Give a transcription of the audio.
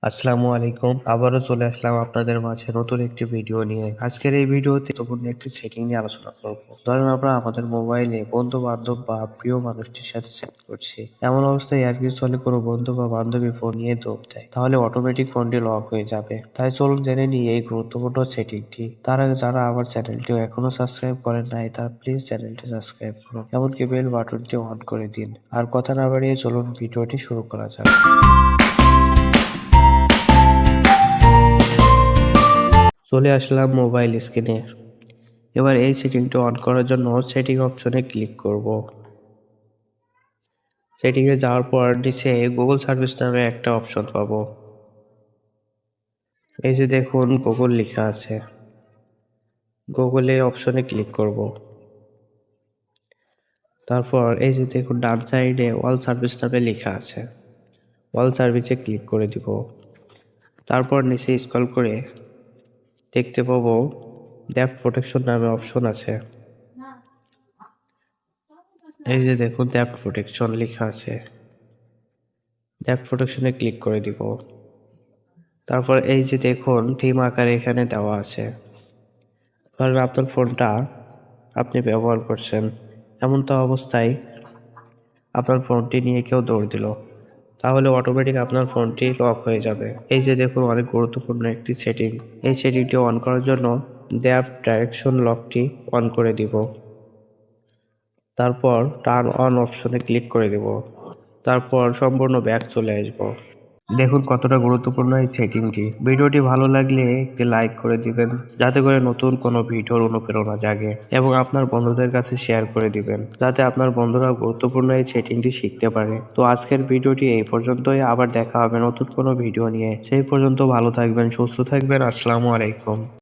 আসসালামু আলাইকুম। আবারও চলে আসলাম আপনাদের মাঝে নতুন একটি ভিডিও নিয়ে। আজকের এই ভিডিওতে গুরুত্বপূর্ণ একটি সেটিং নিয়ে আলোচনা করব। ধরেন আমরা আমাদের মোবাইলে বন্ধু বান্ধব বা প্রিয় মানুষটির সাথে চ্যাট করছি, এমন অবস্থায় আর কিছু হলে কোনো বন্ধু বা বান্ধবী ফোন নিয়ে দৌড় দেয়, তাহলে অটোমেটিক ফোনটি লক হয়ে যাবে। তাই চলুন জেনে নিই এই গুরুত্বপূর্ণ সেটিংটি। তার আগে যারা আমার চ্যানেলটিও এখনো সাবস্ক্রাইব করেন নাই, তারা প্লিজ চ্যানেলটি সাবস্ক্রাইব করুন, এমনকি বেল বাটনটি অন করে দিন। আর কথা না বাড়িয়ে চলুন ভিডিওটি শুরু করা যাক। চলে আসলাম মোবাইল স্ক্রিনে। এবার এই সেটিংটা অন করার জন্য সেটিং অপশনে ক্লিক করব। সেটিংয়ে যাওয়ার পর নিচে গুগল সার্ভিস নামে একটা অপশন পাবো। এই যে দেখুন গুগল লেখা আছে, গুগলে অপশনে ক্লিক করব। তারপর এই যে দেখুন ডান সাইডে অল সার্ভিস নামে লেখা আছে, অল সার্ভিসে ক্লিক করে দিব। তারপর নিচে স্ক্রল করে দেখতে পাবো ডেটা প্রোটেকশন নামে অপশন আছে। এই যে দেখুন ডেটা প্রোটেকশন লেখা আছে, ডেটা প্রোটেকশনে ক্লিক করে দিব। তারপর এই যে দেখুন থিম আকারে এখানে দেওয়া আছে। ধরেন আপনার ফোনটা আপনি ব্যবহার করছেন, এমনটা অবস্থায় আপনার ফোনটি নিয়ে কেউ দৌড় দিল, তাহলে অটোমেটিক আপনার ফোনটি লক হয়ে যাবে। এই যে দেখুন অনেক গুরুত্বপূর্ণ একটি সেটিং। এই সেটিংটি অন করার জন্য ড্যাপ ডাইরেকশন লকটি অন করে দিব। তারপর টার্ন অন অপশনে ক্লিক করে দেব। তারপর সম্পূর্ণ ব্যাক চলে আসবো। দেখুন কতটা গুরুত্বপূর্ণ এই সেটিংটি। ভিডিওটি ভালো লাগলে একটি লাইক করে দিবেন, যাতে করে নতুন কোনো ভিডিওর অনুপ্রেরণা জাগে, এবং আপনার বন্ধুদের কাছে শেয়ার করে দিবেন, যাতে আপনার বন্ধুরা গুরুত্বপূর্ণ এই সেটিংটি শিখতে পারে। তো আজকের ভিডিওটি এই পর্যন্তই। আবার দেখা হবে নতুন কোনো ভিডিও নিয়ে। সেই পর্যন্ত ভালো থাকবেন, সুস্থ থাকবেন। আসসালামু আলাইকুম।